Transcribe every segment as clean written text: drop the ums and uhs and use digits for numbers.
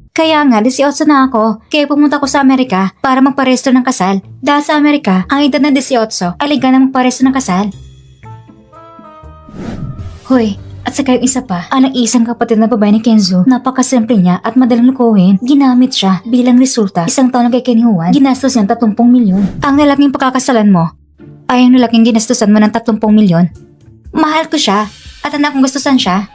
Kaya nga, 18 na ako. Kaya pumunta ko sa Amerika para magparehistro ng kasal. Dahil sa Amerika, ang edad ng 18 ay legal na magparehistro ng kasal. Hoy, at saka yung isa pa, ang isang kapatid na babae ni Kenzo, napakasimple niya at madaling lukuhin, ginamit siya bilang resulta. Isang taon na kay Ken Juan, ginastos niya 30 milyon. Ang lalaking pagkakasalan mo, ay ang lalaking ginastosan mo ng 30 milyon. Mahal ko siya, at anak kong gastusan siya.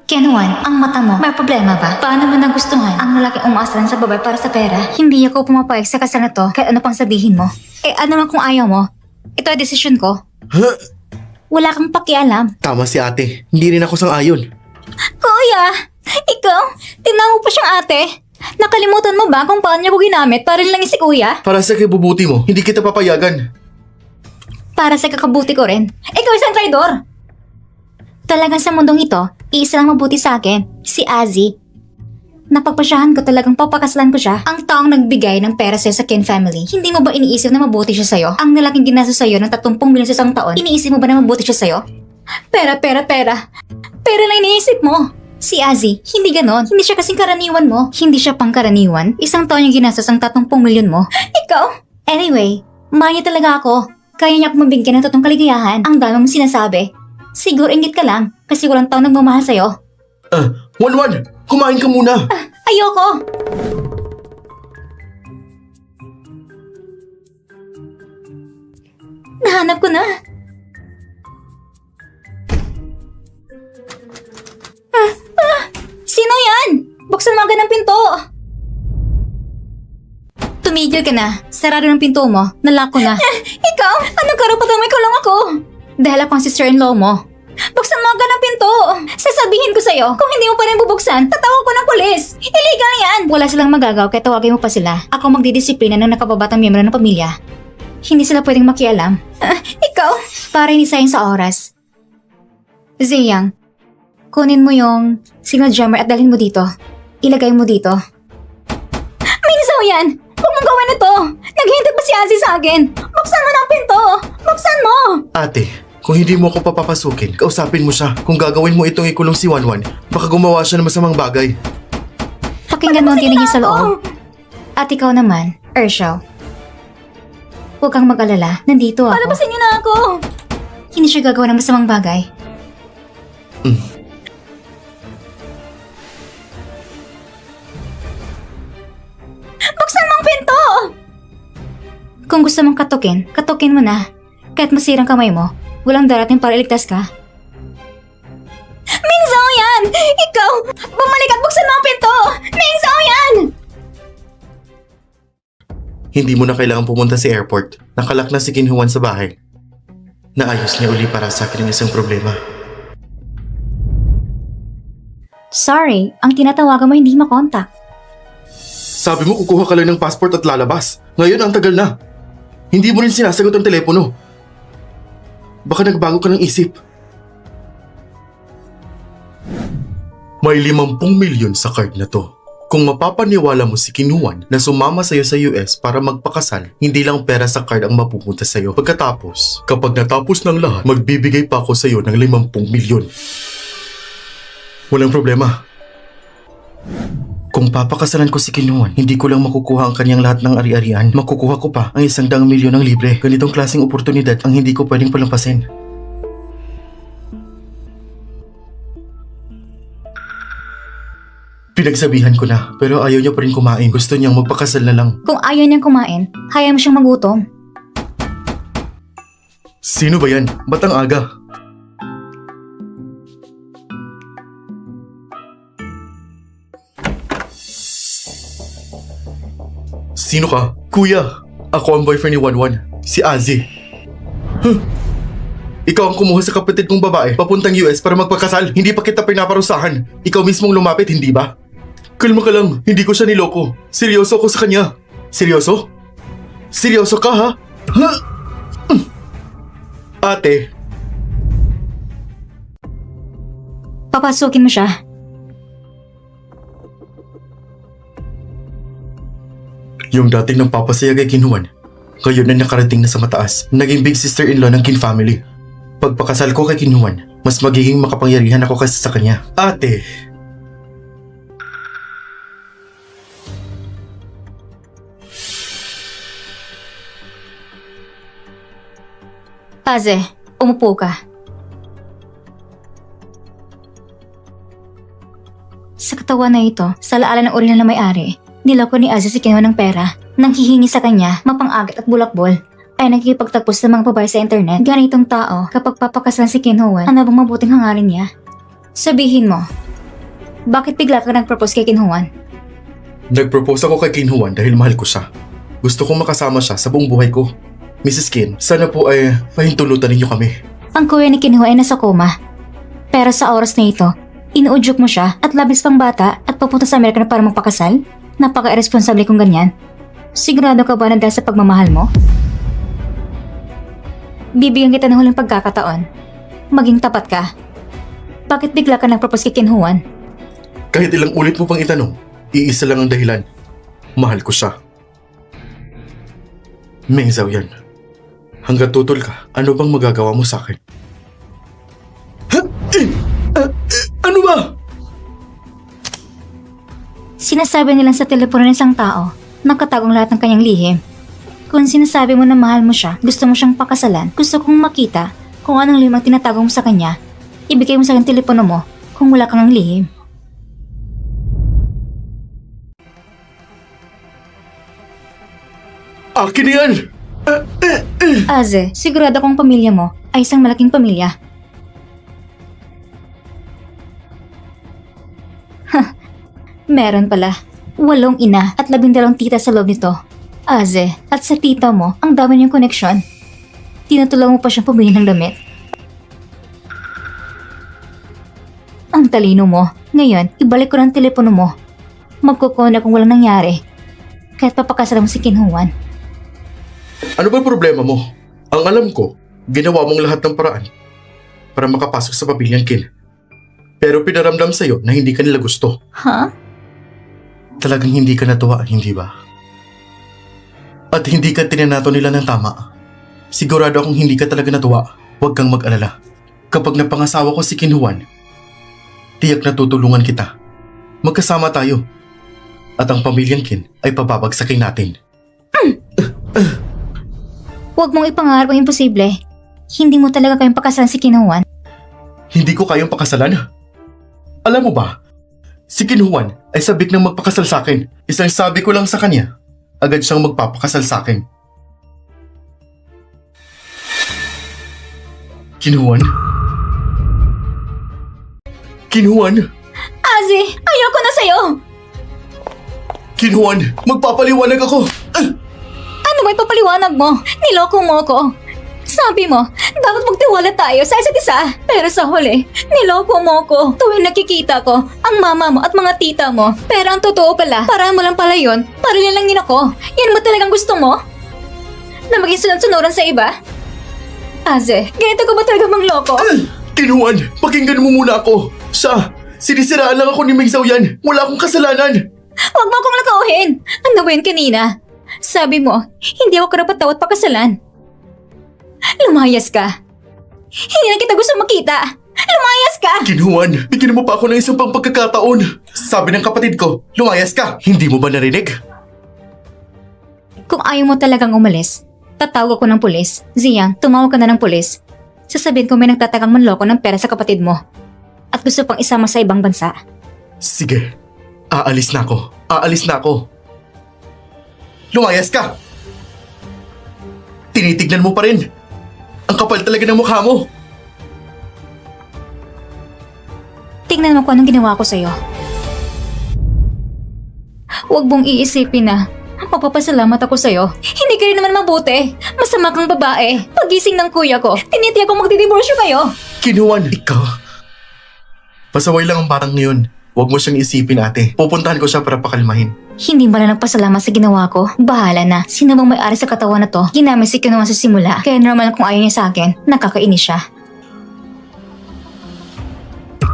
Ken Juan, ang mata mo, may problema ba? Paano mo nagustuhan ang lalaking umaasalan sa babae para sa pera? Hindi ako pumapayag sa kasal na to kahit ano pang sabihin mo. Eh ano man kung ayaw mo? Ito ay desisyon ko. Huh? Wala kang pakialam. Tama si ate. Hindi rin ako sang-ayon. Kuya, ikaw, tinawag pa siyang ate. Nakalimutan mo ba kung paano niya ko ginamit para lang si kuya? Para sa kibubuti mo, hindi kita papayagan. Para sa kakabuti ko rin. Ikaw isang traidor. Talagang sa mundong ito, isa lang mabuti sa akin, si Azzy. Napagpasyahan ko talagang papakasalan ko siya. Ang taong nagbigay ng pera sa'yo sa Ken family. Hindi mo ba iniisip na mabuti siya sa'yo? Ang nalaking ginastos sa'yo ng 30 milyon sa isang taon, iniisip mo ba na mabuti siya sa'yo? Pera. Pera lang iniisip mo. Si Azzy, hindi ganon. Hindi siya kasing karaniwan mo. Hindi siya pangkaraniwan. Isang taon yung ginastos ang 30 milyon mo. Ikaw? Anyway, mahal niya talaga ako. Kaya niya akong mabigyan ng totoong kaligayahan. Ang dami mong sinasabi. Siguro inggit ka lang kasi walang taong nagmamahal sa'yo. Wanwan! Kumain ka muna! Ayoko! Nahanap ko na. Sino yan? Buksan mo agad ang pinto. Tumigil ka na. Sarado ng pinto mo. Nalock ko na. Ikaw? Anong karapatan may kulong ako? Dahil ako ang sister-in-law mo. Buksan mo agad ang pinto. Sasabihin ko sa'yo, kung hindi mo pa rin bubuksan, tatawag ko ng pulis. Illegal yan. Wala silang magagaw kaya tawagin mo pa sila. Ako magdidisiplina ng nakababatang miyembro ng pamilya. Hindi sila pwedeng makialam. Ikaw? Para hindi sayang sa oras. Ziyang, kunin mo yung signal jammer at dalhin mo dito. Ilagay mo dito. Minsaw yan! Huwag mong gawin ito! Naghihintay pa si Azzy sa akin! Buksan mo ng pinto! Buksan mo! Ate, kung hindi mo ako papapasukin, kausapin mo siya. Kung gagawin mo itong ikulong si Wanwan, baka gumawa siya ng masamang bagay. Pakinggan mo ang tinig niya sa loob. At ikaw naman, Urshel. Huwag kang mag-alala, nandito ako. Palabasin niyo na ako! Hindi siya gagawa ng masamang bagay. Buksan mo ang pinto! Kung gusto mong katukin mo na. Kahit masirang kamay mo, walang darating para iligtas ka. Mingzao yan! Ikaw! Bumalik at buksan mo ang pinto! Mingzao yan! Hindi mo na kailangan pumunta sa airport. Nakalak na si Ken Juan sa bahay. Naayos niya uli para sa akin ang isang problema. Sorry, ang tinatawagan mo hindi makontak. Sabi mo kukuha ka lang ng passport at lalabas. Ngayon ang tagal na. Hindi mo rin sinasagot ang telepono. Baka nagbago ka ng isip. May 50 milyon sa card na to. Kung mapapaniwala mo si Ken Juan na sumama sa'yo sa US para magpakasal, hindi lang pera sa card ang mapupunta sa'yo. Pagkatapos, kapag natapos ng lahat, magbibigay pa ako sa'yo ng 50 milyon. Walang problema. Kung papakasalan ko si Ken Juan, hindi ko lang makukuha ang kanyang lahat ng ari-arian. Makukuha ko pa ang 100 milyon ng libre. Ganitong klaseng oportunidad ang hindi ko pwedeng palampasin. Pinagsabihan ko na, pero ayaw niya pa rin kumain. Gusto niyang magpakasal na lang. Kung ayaw niyang kumain, hayaan mo siyang magutom. Sino ba yan? Ba't ang aga? Sino ka? Kuya, ako ang boyfriend ni Wanwan, si Azzy. Huh? Ikaw ang kumuha sa kapatid kong babae papuntang US para magpakasal. Hindi pa kita pinaparusahan. Ikaw mismong lumapit, hindi ba? Kalma ka lang, hindi ko siya niloko. Seryoso ako sa kanya. Seryoso? Seryoso ka ha? Huh? Ate, Papasukin mo siya. yung dating nang papasaya kay Ken Juan, ngayon na nakarating na sa mataas. Naging big sister-in-law ng Ken family. Pagpakasal ko kay Ken Juan, mas magiging makapangyarihan ako kaysa sa kanya. Ate, Aze, umupo ka. Sa katawan na ito, sa laala ng orihinal na may-ari, niloko ni Aze si kinuha ng pera. Nang hihingi sa kanya, mapang-agat at bulakbol, ay nagkikipagtagpos sa mga babae sa internet. Ganitong tao, kapag papakasalan si Kinhuan, ano bang mabuting hangarin niya? Sabihin mo, bakit bigla ka nag-propose kay Kinhuan? Nag-propose ako kay Kinhuan dahil mahal ko siya. Gusto kong makasama siya sa buong buhay ko. Mrs. Kin, sana po ay pahintulutan ninyo kami. Ang kuya ni Kinhuan ay nasa koma. Pero sa oras na ito, inuudyok mo siya at labis pang bata at papunta sa Amerika na para magpakasal? Napaka-irresponsable kung ganyan. Sigurado ka ba na dahil sa pagmamahal mo? Bibigyan kita ng huling pagkakataon. Maging tapat ka. Bakit bigla ka nag-propose kay Kinhuan? Kahit ilang ulit mo pang itanong, iisa lang ang dahilan. Mahal ko siya. Meng Zhao yan. Hanggat tutol ka, ano bang magagawa mo sa akin? Ano ba? Sinasabi nilang sa telepono ng isang tao, nakatagong lahat ng kanyang lihim. Kung sinasabi mo na mahal mo siya, gusto mo siyang pakasalan, gusto kong makita kung anong lihim ang tinatago mo sa kanya, ibigay mo sa akin telepono mo kung wala kang lihim. Akin yan! Aze, sigurado kong pamilya mo ay isang malaking pamilya. Meron pala. 8 ina at 12 tita sa loob nito. Aze, at sa tita mo, ang dami niyong koneksyon. Tinutulungan mo pa siyang pumili ng damit. Ang talino mo. Ngayon, ibalik ko ng telepono mo. Magkukona kung walang nangyari. Kahit papakasalan mo si Kinhuan. Ano ba problema mo? Ang alam ko, ginawa mong lahat ng paraan para makapasok sa pamilyang Kin. Pero pinaramdam sa'yo na hindi ka nila gusto. Ha? Talagang hindi ka natuwa, hindi ba? At hindi ka tinanato nila ng tama. Sigurado akong hindi ka talaga natuwa. Huwag kang mag-alala. Kapag napangasawa ko si Kinhuan, tiyak na tutulungan kita. Magkasama tayo. At ang pamilyang Kin ay pababagsakin natin. Huwag mong ipangarap ang imposible. Hindi mo talaga kayang pakasalan si Kinhuan. Hindi ko kayang pakasalan. Alam mo ba, si Kinhuan ay sabik ng magpakasal sa akin. Isang sabi ko lang sa kanya, agad siyang magpapakasal sa akin. Kinhuan? Kinhuan? Aze, ayoko na sa'yo! Kinhuan, magpapaliwanag ako! Ano ba ipapaliwanag mo? Niloko mo ako. Sabi mo, dapat magtiwala tayo sa isa't isa. Pero sa huli, niloko mo ko. Tuwing nakikita ko, ang mama mo at mga tita mo. Pero ang totoo pala, parang mo lang pala yun. Para nilangin ako. Yan mo talagang gusto mo? Na maging sunod-sunuran sa iba? Aze, ganito ko ba talaga mangloko? Kinhuan, pakinggan mo muna ako. Sinisiraan lang ako ni Meng Zhao yan. Wala akong kasalanan. Huwag mo akong lakauhin. Ano ba yun kanina? Sabi mo, hindi ako karapat-dapat pakasalan. Lumayas ka. Hindi na kita gusto makita. Lumayas ka! Kinhuan, bigyan mo pa ako ng isang pang pagkakataon. Sabi ng kapatid ko, lumayas ka. Hindi mo ba narinig? Kung ayaw mo talagang umalis, tatawag ako ng pulis. Ziyang, tumawag ka na ng pulis. Sasabihin ko may nagtatagang manloko ng pera sa kapatid mo. At gusto pang isama sa ibang bansa. Sige, aalis na ako. Aalis na ako. Lumayas ka! Tinitignan mo pa rin. Ang kapal talaga ng mukha mo. Tingnan mo kung anong ginawa ko sa'yo. Huwag mong iisipin na mapapasalamat ako sa'yo. Hindi ka rin naman mabuti. Masama kang babae. Pagising ng kuya ko, tinitiyak ko magdidiborsyo kayo. Kinhuan, ikaw. Pasaway lang ang batang ngayon. Huwag mo siyang isipin, ate. Pupuntahan ko siya para pakalmahin. Hindi ba na nagpasalamat sa ginawa ko? Bahala na. Sino bang may-ari sa katawan na to? Ginamit si Kinhuan sa simula. Kaya normal kung ayaw niya sa akin, nakakainis siya.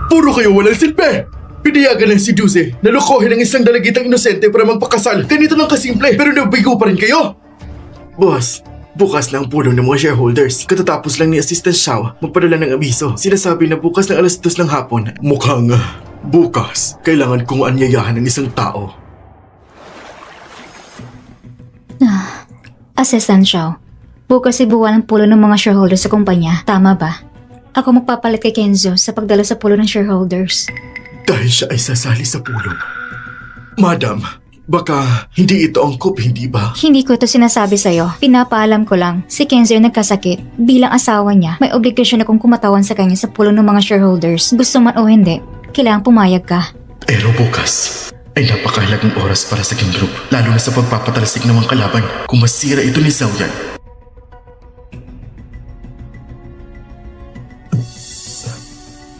Puro kayo walang silbi! Pinayagan ng si Duce na lokohin ang isang dalagitang inosente para magpakasal. Ganito lang kasimple, pero nabigo pa rin kayo! Boss, bukas na ang pulong ng mga shareholders. Katatapos lang ni Assistant Xiao magpadala ng abiso. Sinasabi na bukas ng 2:00 ng hapon. Mukhang bukas, kailangan kong anyayahan ng isang tao. Assistant Xiao, Bukas ibuwan ang pulo ng mga shareholders sa kumpanya. Tama ba? Ako magpapalit kay Kenzo sa pagdala sa pulo ng shareholders. Dahil siya ay sasali sa pulong. Madam, baka hindi ito angkop, hindi ba? Hindi ko ito sinasabi sa'yo. Pinapaalam ko lang, si Kenzo ay nagkasakit. Bilang asawa niya, may obligasyon akong kumatawan sa kanya sa pulong ng mga shareholders. Gusto man o hindi, kailangang pumayag ka. Pero bukas ay napakahalagang oras para sa King Group. Lalo na sa pagpapatalasik ng mga kalaban kung masira ito ni Xiaoyan.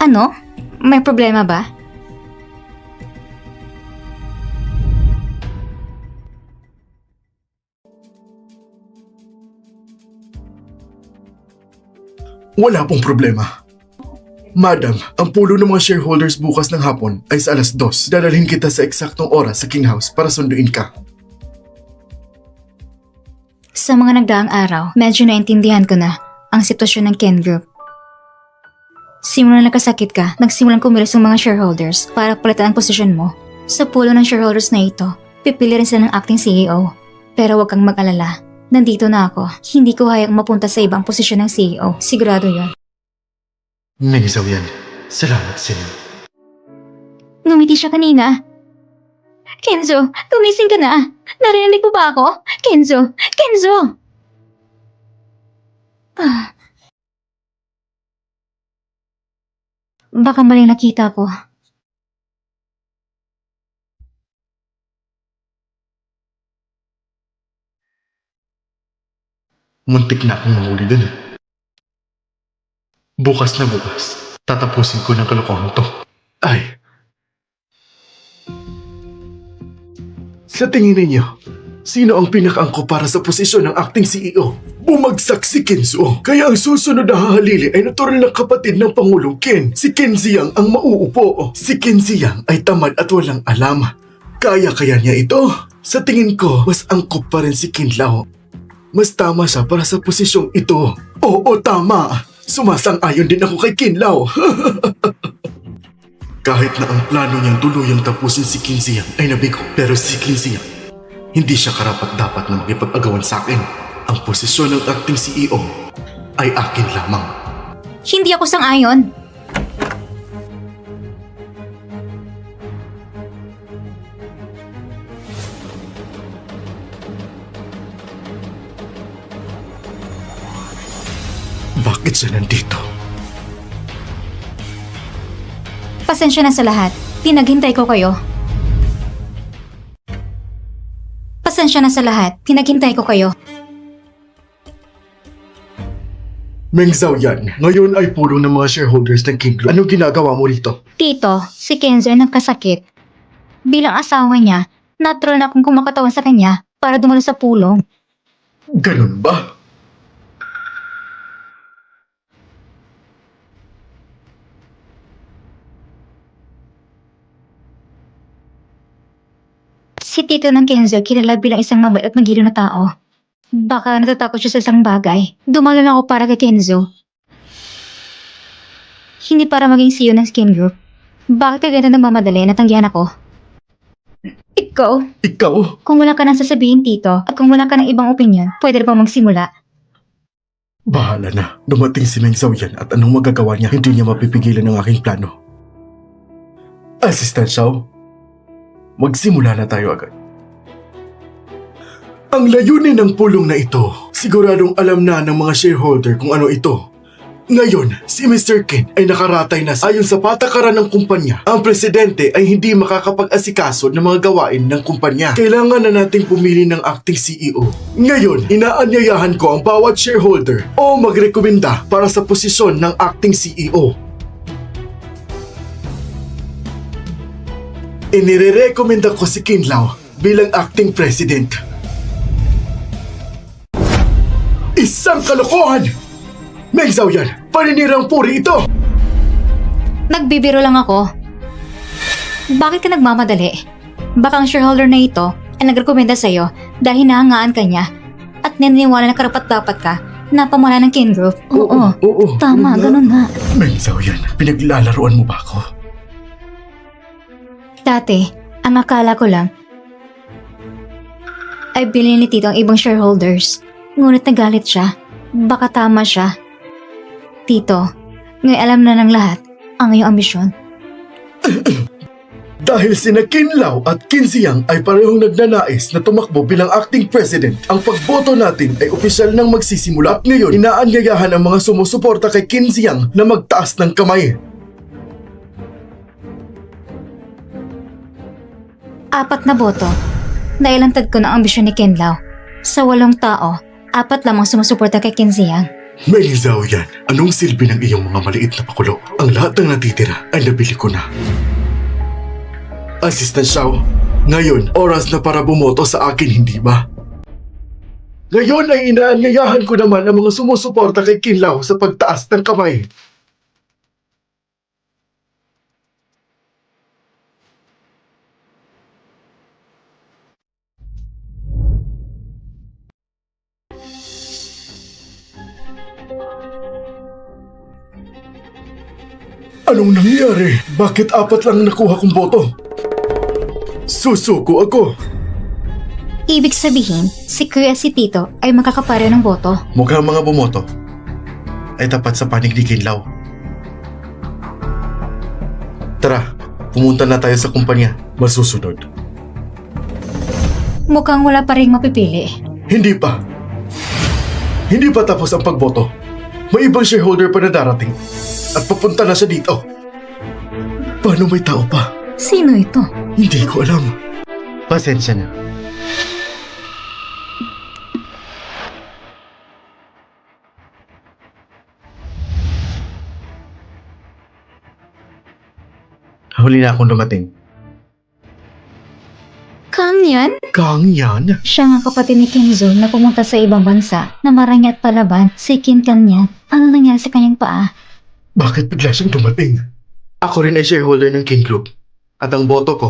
Ano? May problema ba? Wala pong problema. Madam, ang pulo ng mga shareholders bukas ng hapon ay sa 2:00. Dadalhin kita sa eksaktong oras sa King House para sunduin ka. Sa mga nagdaang araw, medyo naintindihan ko na ang sitwasyon ng Ken Group. Simula nagkasakit ka, nagsimulang kumilos ang mga shareholders para palitan ang posisyon mo. Sa pulo ng shareholders na ito, pipili rin sila ng acting CEO. Pero huwag kang mag-alala. Nandito na ako. Hindi ko hayang mapunta sa ibang posisyon ng CEO. Sigurado yon. Meng Xiaoyan, salamat sa inyo. Ngumiti siya kanina. Kenzo, gumising ka na. Narinig mo ba ako? Kenzo! Kenzo! Baka maling nakita ko. Muntik na akong mahuli dun. Bukas na bukas, tatapusin ko ng kalokohan to. Ay. Sa tingin ninyo, sino ang pinakaangko para sa posisyon ng acting CEO? Bumagsak si Kenzo. Kaya ang susunod na hahalili ay natural na kapatid ng Pangulong Ken. Si Ken Ziyang ang mauupo. Si Ken Ziyang ay tamad at walang alam. Kaya niya ito? Sa tingin ko, mas angkop pa rin si Ken Lao. Mas tama siya para sa posisyong ito. Oo, tama. Sumasang-ayon din ako kay Ken Lao. Kahit na ang plano niyang tuluyang tapusin si Ken Ziyang ay nabigo. Pero si Ken Ziyang, hindi siya karapat-dapat na makipag-agawan sa akin. Ang posisyon ng acting CEO ay akin lamang. Hindi ako sang-ayon. Bakit siya nandito? Pasensya na sa lahat. Pinaghintay ko kayo. Pasensya na sa lahat. Pinaghintay ko kayo. Meng Xiaoyan, ngayon ay pulo ng mga shareholders ng King Group. Anong ginagawa mo rito? Tito, si Kenzo ay nagkasakit. Bilang asawa niya, natural na akong kumakatawan sa kanya para dumalo sa pulong. Ganun ba? Si Tito ng Kenzo kilala bilang isang mabait at magiliw na tao. Baka natatakot siya sa isang bagay. Dumalo lang ako para kay Kenzo. Hindi para maging CEO ng Skin Group. Bakit ka ganito namamadali na tanggihan ako? Ikaw? Ikaw? Kung wala ka nang sasabihin, Tito, at kung wala ka ng ibang opinion, pwede na ba magsimula? Bahala na. Dumating si Meng Xiaoyan at anong magagawa niya, hindi niya mapipigilan ang aking plano. Assistant Xiao, magsimula na tayo agad. Ang layunin ng pulong na ito, siguradong alam na ng mga shareholder kung ano ito. Ngayon, si Mr. Ken ay nakaratay na ayon sa patakaran ng kumpanya. Ang presidente ay hindi makakapag-asikaso ng mga gawain ng kumpanya. Kailangan na nating pumili ng acting CEO. Ngayon, inaanyayahan ko ang bawat shareholder o magrekomenda para sa posisyon ng acting CEO. Inirekomenda ko si Ken Lao bilang acting president. Isang kalokohan! Meng Xiaoyan, paninirang puri ito! Nagbibiro lang ako. Bakit ka nagmamadali? Baka ang shareholder na ito ay nagrekomenda sa'yo dahil hinahangaan ka niya at naniniwala na karapat-dapat ka na pamana ng Ken Group. Oo, tama, ganun nga. Meng Xiaoyan, pinaglalaroan mo ba ako? Dati, ang akala ko lang ay bilhin ni Tito ang ibang shareholders. Ngunit nagalit siya Baka tama siya. Tito, ngayon alam na ng lahat ang iyong ambisyon. Dahil sina Kinlaw at Kinsiang ay parehong nagnanais na tumakbo bilang acting president, ang pagboto natin ay opisyal nang magsisimula at ngayon inaanyayahan ang mga sumusuporta kay Kinsiang na magtaas ng kamay. 4 na boto. Nailantad ko ng ambisyon ni Kinlaw. Sa 8 tao, 4 lamang sumusuporta kay Kinsiang. Meng Zhao yan, anong silbi ng iyong mga maliit na pakulo? Ang lahat ng natitira ay nabili ko na. Assistant Xiao, ngayon oras na para bumoto sa akin, hindi ba? Ngayon ay inaanyayahan ko naman ang mga sumusuporta kay Kinlaw sa pagtaas ng kamay. Anong nangyari? Bakit 4 lang nakuha kong boto? Susuko ako. Ibig sabihin, si Kuya si Tito ay makakapareho ng boto. Mukhang mga bumoto ay tapat sa panig ni Kinlaw. Tara, pumunta na tayo sa kumpanya. Masusunod. Mukhang wala pa rin mapipili. Hindi pa. Hindi pa tapos ang pagboto. May ibang shareholder pa na darating. At papunta na siya dito. Paano may tao pa? Sino ito? Hindi ko alam. Pasensya na. Huli na akong dumating. Kang yan? Kang yan? Siya nga kapatid ni Kenzo na pumunta sa ibang bansa na marami at palaban si Kin Kanyan. Ano nangyari sa kanyang paa? Bakit bigla siyang dumating? Ako rin ay shareholder ng King Group. At ang boto ko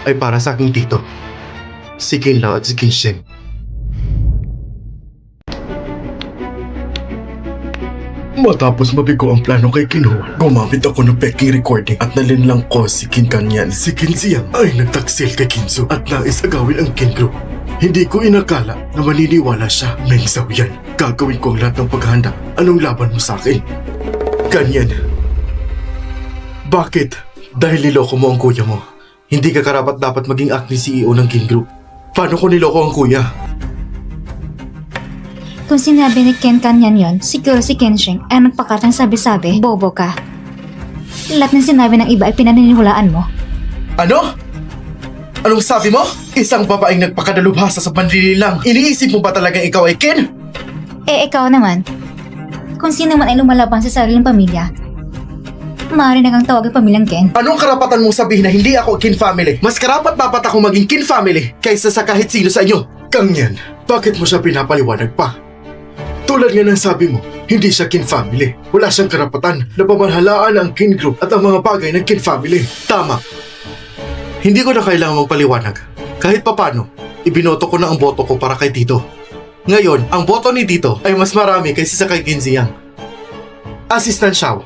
ay para sa aking tito, si Kinlaw at si King Shen. Matapos mabigo ang plano kay Kinho, gumamit ako ng peking recording at nalinlang ko si Kin Kanyan. Si Kin Siang ay nagtaksil kay Kinzo at nais agawin ang King Group. Hindi ko inakala na maniniwala siya. Meng Zhao yan. Gagawin ko ang lahat ng paghahanda. Anong laban mo sa akin? Kanyan. Bakit? Dahil niloko mo ang kuya mo. Hindi ka karapat dapat maging acting CEO ng King Group. Paano ko niloko ang kuya? Kung sinabi ni Ken Kanyan yon, siguro si Kensheng ay nagpakatang sabi-sabi, bobo ka. Lahat ng sinabi ng iba ay pinaniniwalaan mo. Ano? Anong sabi mo? Isang babaeng nagpakadalubhasa sa panlililang. Iniisip mo ba talagang ikaw ay Ken? Eh ikaw naman, kung sino man ay lumalaban sa sariling pamilya, maaari na kang tawagin pamilyang Ken. Anong karapatan mong sabihin na hindi ako Kin family? Mas karapat dapat ako maging Kin family kaysa sa kahit sino sa inyo. Kangyan, bakit mo siya pinapaliwanag pa? Tulad nga ng sabi mo, hindi siya Kin family. Wala siyang karapatan na pamahalaan ang Kin Group at ang mga bagay ng Kin family. Tama. Hindi ko na kailangan magpaliwanag. Kahit papano, ibinoto ko na ang boto ko para kay Tito. Ngayon, ang boto ni Tito ay mas marami kaysa sa kay Kin Siang. Assistant Xiao,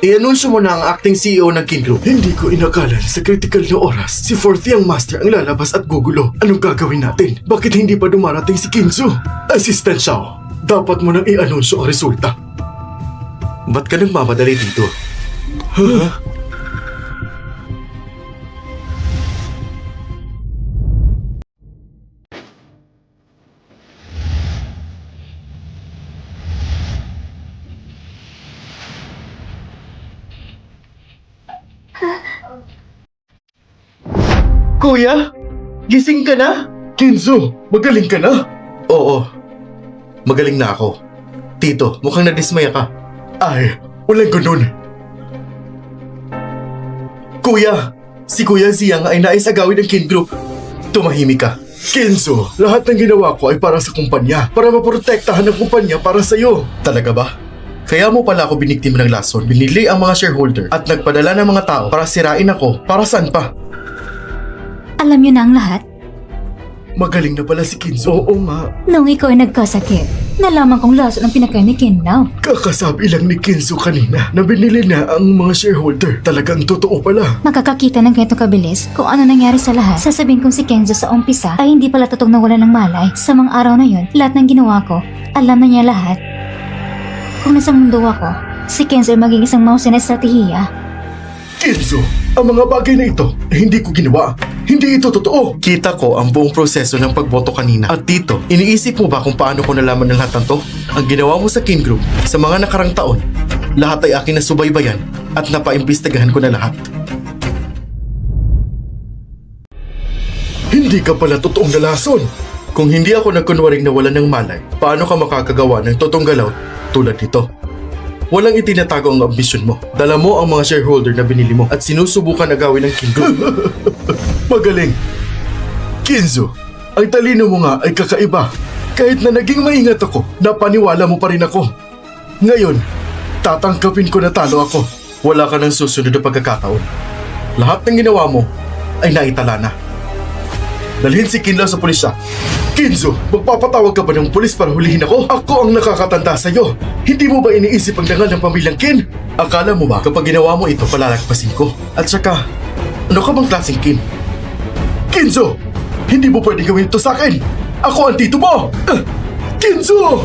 i-anunsyo mo na ang acting CEO ng King Group. Hindi ko inakala na sa critical na oras, si Fourth Young Master ang lalabas at gugulo. Anong gagawin natin? Bakit hindi pa dumarating si Kinzo? Assistant Xiao, dapat mo nang i-anunsyo ang resulta. Ba't ka nagmamadali dito? Huh? Kuya, gising ka na? Kinzo, magaling ka na? Oo, magaling na ako. Tito, mukhang nadismaya ka. Ay, walang ganun. Kuya, si Kuya Siang ay nais agawin ng King Group. Tumahimik ka. Kenzo, lahat ng ginawa ko ay para sa kumpanya. Para maprotektahan ng kumpanya para sa'yo. Talaga ba? Kaya mo pala ako biniktima ng lason, binili ang mga shareholder at nagpadala ng mga tao para sirain ako. Para saan pa? Alam niyo na ang lahat? Magaling na pala si Kinzo. Oo nga. Nung ikaw ay nagkasakit, nalaman kong laso ng pinakain ni Kinlaw. Kakasabi lang ni Kinzo kanina na binili na ang mga shareholder. Talagang totoo pala. Makakakita ng ganito kabilis kung ano nangyari sa lahat. Sasabihin kong si Kenzo sa umpisa ay hindi pala totoong nawala ng malay. Sa mga araw na yun, lahat ng ginawa ko, alam na niya lahat. Kung nasa mundo ako, si Kenzo ay maging isang mahusay na estratehiya. Kinzo, ang mga bagay na ito hindi ko ginawa. Hindi ito totoo. Kita ko ang buong proseso ng pagboto kanina. At dito, iniisip mo ba kung paano ko nalaman ng lahat ng to? Ang ginawa mo sa Kin Group sa mga nakarang taon, lahat ay akin na subaybayan at napaimbestigahan ko na lahat. Hindi ka pala totoong nalason. Kung hindi ako nagkunwaring nawalan ng malay, paano ka makakagawa ng totoong galaw tulad nito? Walang itinatago ang ambisyon mo. Dala mo ang mga shareholder na binili mo at sinusubukan na gawin ng Kin Group. Magaling! Kinzo, ang talino mo nga ay kakaiba. Kahit na naging maingat ako, napaniwala mo pa rin ako. Ngayon, tatangkapin ko na talo ako. Wala ka ng susunod na pagkakataon. Lahat ng ginawa mo ay naitala na. Dalhin si Kinlaw sa pulisya. Kinzo, magpapatawag ka ba ng pulis para hulihin ako? Ako ang nakakatanda sa'yo. Hindi mo ba iniisip ang dangal ng pamilyang Kin? Akala mo ba kapag ginawa mo ito palalagpasin ko? At saka, ano ka bang klaseng Kin? Kinzo! Hindi mo pwede gawin ito sa akin! Ako ang tito mo! Kinzo!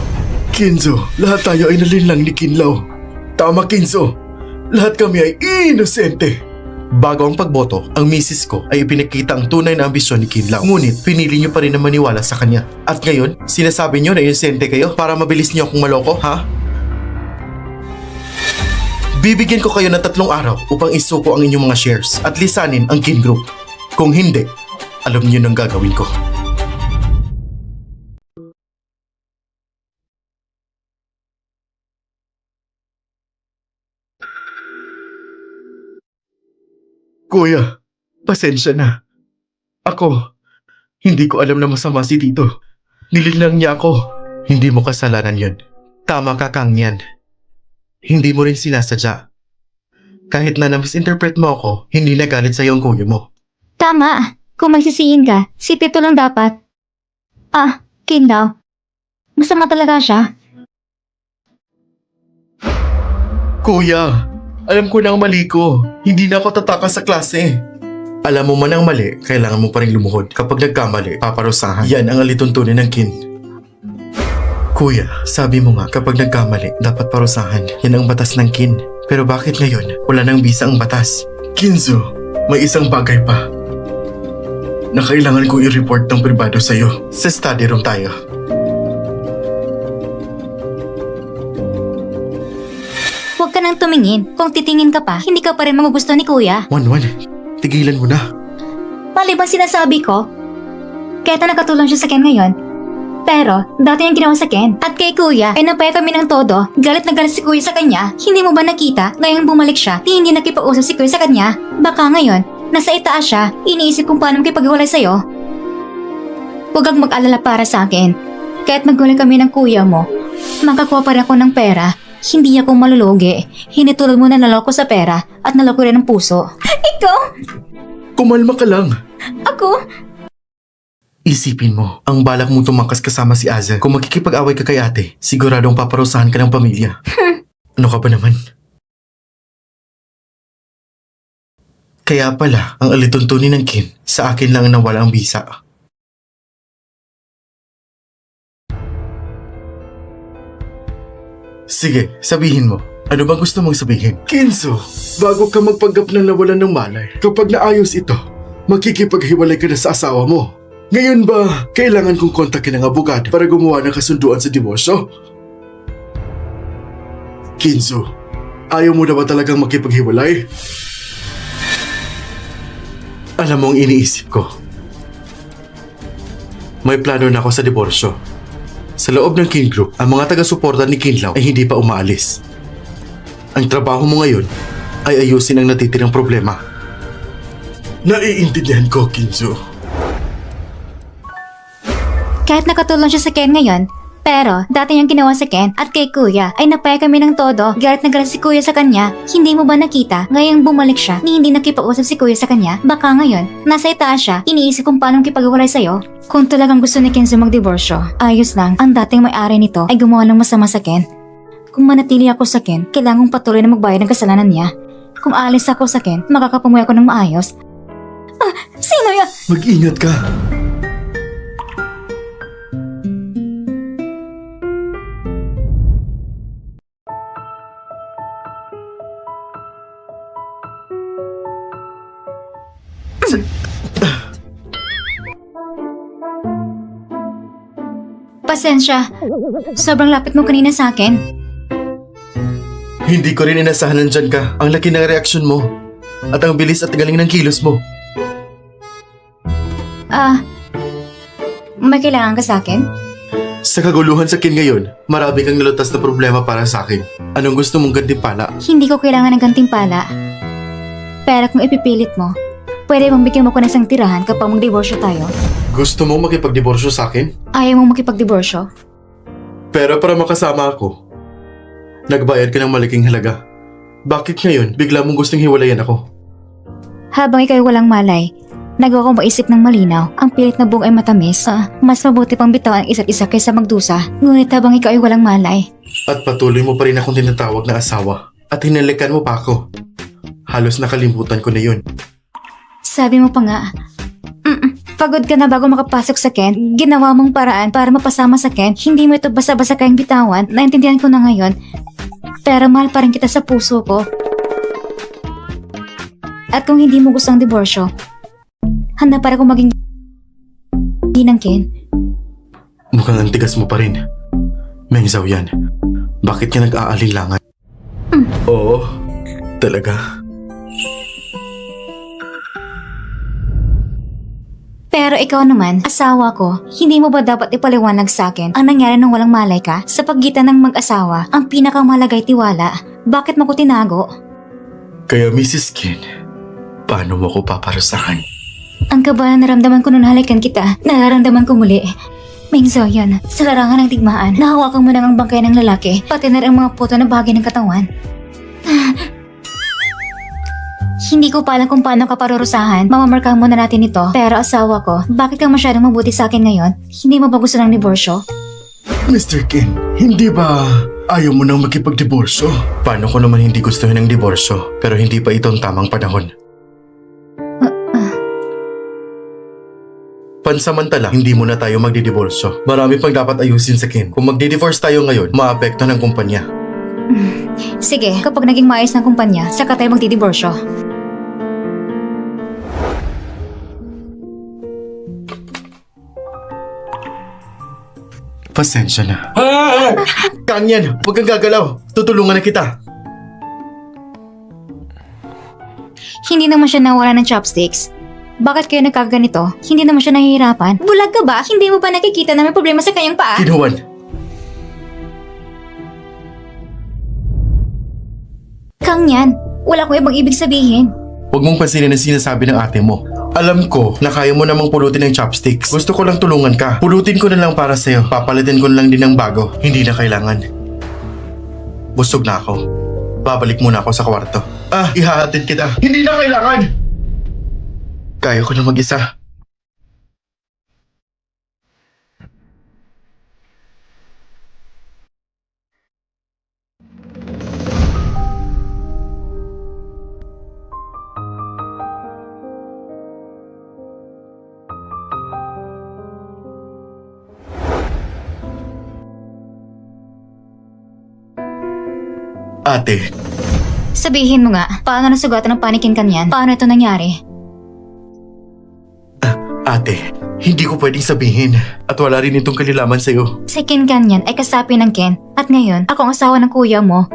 Kinzo, lahat tayo ay nalinlang ni Kinlaw. Tama, Kinzo. Lahat kami ay inosente. Bago ang pagboto, ang misis ko ay ipinakita ang tunay na ambisyon ni Kinlaw. Ngunit, pinili niyo pa rin na maniwala sa kanya. At ngayon, sinasabi niyo na inosente kayo para mabilis niyo akong maloko, ha? Bibigyan ko kayo ng 3 araw upang isuko ang inyong mga shares at lisanin ang Kin Group. Kung hindi, alam niyo nang gagawin ko. Kuya, pasensya na. Ako, hindi ko alam na masama si Tito. Nililang niya ako. Hindi mo kasalanan yun. Tama ka, Kang yan. Hindi mo rin sinasadya. Kahit na na-misinterpret mo ako, hindi nagalit sa'yo ang kuya mo. Tama. Kung magsisihin ka, si Tito lang dapat. Kinlaw. Masama talaga siya. Kuya, alam ko na ang mali ko. Hindi na ako tatakas sa klase. Alam mo man ang mali, kailangan mo pa rin lumuhod. Kapag nagkamali, paparusahan. Yan ang alituntunin ng Kin. Kuya, sabi mo nga, kapag nagkamali, dapat parusahan. Yan ang batas ng Kin. Pero bakit ngayon, wala nang bisa ang batas? Kinzo, may isang bagay pa na kailangan kong i-report ng pribado sa'yo. Sa study room tayo. Huwag ka nang tumingin. Kung titingin ka pa, hindi ka pa rin magugustuhan ni Kuya. Wanwan, tigilan mo na. Mali bang sinasabi ko? Kaya nakatulong siya sa Ken ngayon. Pero, dati niyang ginawa sa Ken. At kay Kuya, ay napaya kami ng todo. Galit na galit si Kuya sa kanya. Hindi mo ba nakita? Ngayong bumalik siya, hindi nakipag-usap si Kuya sa kanya. Baka ngayon, nasa itaas siya, iniisip kung paano makipaghiwalay sa'yo. Huwag kang mag-alala para sa akin. Kahit maghiwalay kami ng Kuya mo, makakuha pa rin ako ng pera. Hindi ako malulugi. Hinitulad mo na naloko sa pera at naloko rin ng puso. Ikaw? Kumalma ka lang. Ako? Isipin mo, ang balak mong tumangkas kasama si Aza. Kung makikipag-away ka kay ate, siguradong paparusahan ka ng pamilya. Ano ka ba naman? Kaya pala, ang alituntunin ng Kin, sa akin lang nawala ang bisa. Sige, sabihin mo. Ano bang gusto mong sabihin? Kinzo, bago ka magpanggap na nawalan ng malay, kapag naayos ito, makikipaghiwalay ka na sa asawa mo. Ngayon ba, kailangan kong kontakin ang abogado para gumawa ng kasunduan sa diborsyo? Kinzo, ayaw mo na ba talagang makipaghiwalay? Alam mo ang iniisip ko. May plano na ako sa diborsyo. Sa loob ng Kin Group, ang mga taga-suporta ni Kinlaw ay hindi pa umaalis. Ang trabaho mo ngayon ay ayusin ang natitirang problema. Naiintindihan ko, Kinzo. Kahit nakatulong siya sa Ken ngayon, Pero dati niyang ginawa sa Ken at kay Kuya ay napaya kami ng todo. Galit na galit si Kuya sa kanya. Hindi mo ba nakita? Ngayong bumalik siya, ni hindi nakipag-usap si Kuya sa kanya. Baka ngayon, nasa itaas siya, iniisip kung paano makipag-iwalay sa'yo. Kung talagang gusto ni Kenzo magdiborsyo, ayos lang. Ang dating may-ari nito ay gumawa ng masama sa Ken. Kung manatili ako sa Ken, kailangang patuloy na magbayad ng kasalanan niya. Kung aalis ako sa Ken, makakapamuhay ako ng maayos. Sino yan? Mag-ingat ka. Pasensya. Sobrang lapit mo kanina sa akin. Hindi ko rin inasahan nandyan ka. Ang laki ng reaksyon mo. At ang bilis at galing ng kilos mo. May kailangan ka sa akin? Sa kaguluhan sa Ken ngayon, marami kang nalutas na problema para sa akin. Anong gusto mong gantimpala? Hindi ko kailangan ng gantimpala. Pero kung ipipilit mo, pwede bang bigyan mo ko ng isang tirahan kapag magdiborsyo tayo? Gusto mo makipagdiborsyo sa akin? Ayaw mo makipagdiborsyo? Pero para makasama ako, nagbayad ka ng malaking halaga. Bakit ngayon bigla mong gustong hiwalayan ako? Habang ikaw ay walang malay, nagawa kong maisip ng malinaw. Ang pilit na buong ay matamis. Mas mabuti pang bitaw ang isa't isa kaysa magdusa. Ngunit habang ikaw ay walang malay, At patuloy mo pa rin akong tinatawag na asawa. At hinalikan mo pa ako. Halos nakalimutan ko na yun. sabi mo pa nga, pagod ka na bago makapasok sa Ken. Ginawa mong paraan para mapasama sa Ken. Hindi mo ito basta-basta kayang bitawan. Naintindihan ko na ngayon. Pero mahal pa rin kita sa puso ko. At kung hindi mo gusto ang diborsyo, handa para kung maging ng Ken. Mukhang antigas mo pa rin. Mengzaw yan. Bakit ka nag-aalinlangan? Oo, talaga. Pero ikaw naman, asawa ko, hindi mo ba dapat ipaliwanag sa akin ang nangyari nung walang malay ka? Sa pagitan ng mag-asawa, ang pinakamalagay tiwala. Bakit mo ko tinago? Kaya Mrs. Ken, paano mo ko paparusahan? Ang kaba na naramdaman ko nung halikan kita, nararamdaman ko muli. Mengzo yan, sa larangan ng digmaan, nahawakan mo na ang bangkay ng lalaki, pati na rin ang mga puto na bahagi ng katawan. Hindi ko pa alam kung paano ka parurusahan. Mamamarkahan muna natin ito. Pero asawa ko, bakit ka masyadong mabuti sa akin ngayon? Hindi mo ba gusto ng diborsyo? Mr. Ken, hindi ba ayaw mo nang makipagdiborsyo? Paano ko naman hindi gustuhin ng diborsyo? Pero hindi pa itong tamang panahon. Pansamantala, hindi muna tayo magdidiborsyo. Marami pang dapat ayusin sa Ken. Kung magdi-divorce tayo ngayon, maapekto ng kumpanya. Sige, kapag naging maayos ng kumpanya, saka tayo magdidiborsyo. Pasensya na. Kanyan, huwag kang gagalaw. Tutulungan na kita. Hindi naman siya nawala ng chopsticks. Bakit kayo nagkaganito? Hindi naman siya nahihirapan. Bulag ka ba? Hindi mo ba nakikita na may problema sa kanyang paa? Kinuwan. Kang yan, wala ko ibang ibig sabihin. Huwag mong pansinin ang sinasabi ng ate mo. Alam ko na kaya mo namang pulutin ng chopsticks. Gusto ko lang tulungan ka. Pulutin ko na lang para sa'yo. Papalitin ko na lang din ng bago. Hindi na kailangan. Busog na ako. Babalik muna ako sa kwarto. Ihahatid kita. Hindi na kailangan! Kaya ko na mag-isa. Ate, Sabihin mo nga, paano nasugatan ng panikin kanyan? Paano ito nangyari? ate, hindi ko pwedeng sabihin. At wala rin itong kalilaman sa'yo. Si Ken kanyan ay kasapi ng Ken. At ngayon, ako ang asawa ng kuya mo.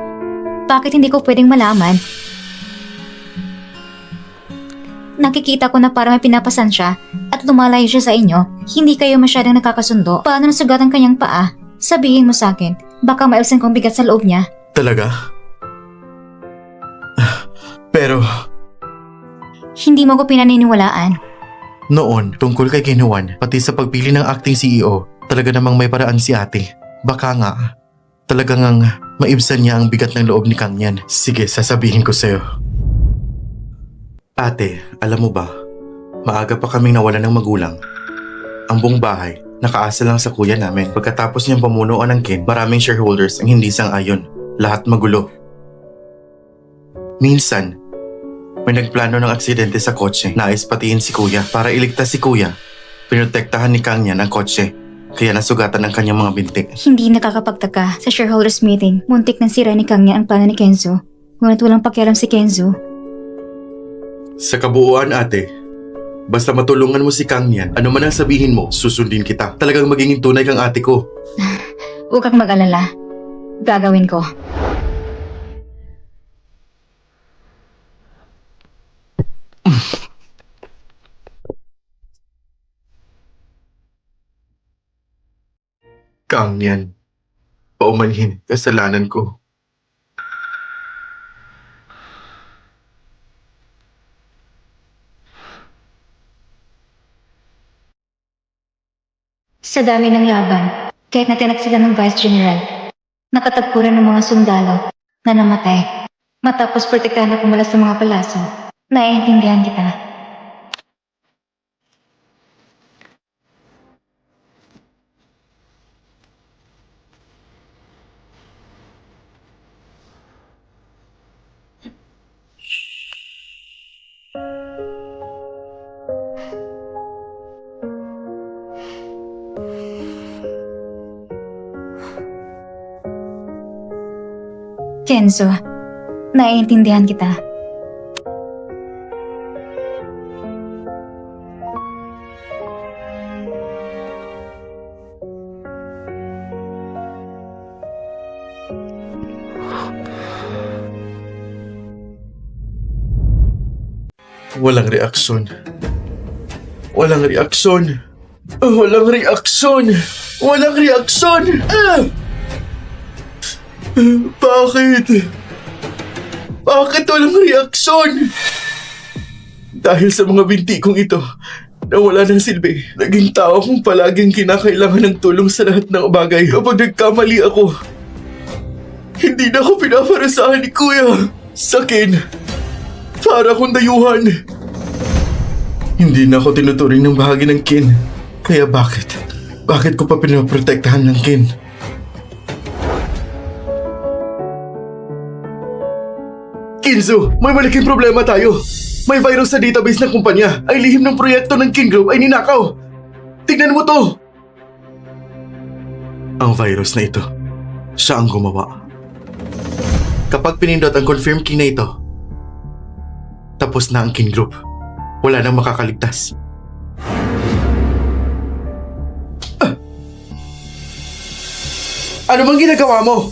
Bakit hindi ko pwedeng malaman? Nakikita ko na para may pinapasan siya at lumalayo siya sa inyo. Hindi kayo masyadong nakakasundo. Paano nasugatan kanyang paa? Sabihin mo sa akin, baka maiwasan kong bigat sa loob niya. Talaga? Pero, Hindi mo ko pinaniniwalaan. noon, tungkol kay Kinuwan, pati sa pagpili ng acting CEO, talaga namang may paraan si ate. Baka nga, talagang ang maibsan niya ang bigat ng loob ni Kang Yan. Sige, sasabihin ko sa'yo. Ate, alam mo ba, maaga pa kaming nawalan ng magulang. Ang buong bahay, nakaasa lang sa kuya namin. Pagkatapos niyang pamunuan ng Kin, maraming shareholders ang hindi sang-ayon. Lahat magulo. Minsan, may nagplano ng aksidente sa kotse. Nais patiin si kuya. Para iligtas si kuya, pinotektahan ni Kang Yan ang kotse. Kaya nasugatan ang kanyang mga binti. Hindi nakakapagtaka sa shareholders meeting. Muntik nang sira ni Kang Yan ang plano ni Kenzo. Ngunit walang pakialam si Kenzo. Sa kabuuan, ate, basta matulungan mo si Kang Yan, ano man ang sabihin mo, susundin kita. Talagang magiging tunay kang ate ko. Huwag kang mag-alala. Gagawin ko. Kang Yan, paumanhin, kasalanan ko. Sa dami ng laban, kahit na sila ng Vice General, nakatagpo rin ng mga sundalo na namatay. Matapos protektahan ako mula sa mga palaso, naiintindihan kita. Kenzo, naiintindihan kita. Walang reaksyon. Walang reaksyon. Walang reaksyon. Walang reaksyon. Bakit? Bakit walang reaksyon? Dahil sa mga binti kong ito, nawala ng silbi. Naging tao kong palaging kinakailangan ng tulong sa lahat ng bagay. Kapag nagkamali ako, hindi na ako pinaparusahan ni Kuya. Sakin, para akong dayuhan. Hindi na ako tinuturing ng bahagi ng Kin. Kaya bakit? Bakit ko pa pinaprotektahan ng Kin? Kinzo, may malaking problema tayo. May virus sa database ng kumpanya. Ay lihim ng proyekto ng Kin Group ay ninakaw. Tignan mo to! Ang virus na ito, siya ang gumawa. Kapag pinindot ang confirm key na ito, tapos na ang Kin Group. Wala nang makakaligtas. Ano bang ginagawa mo?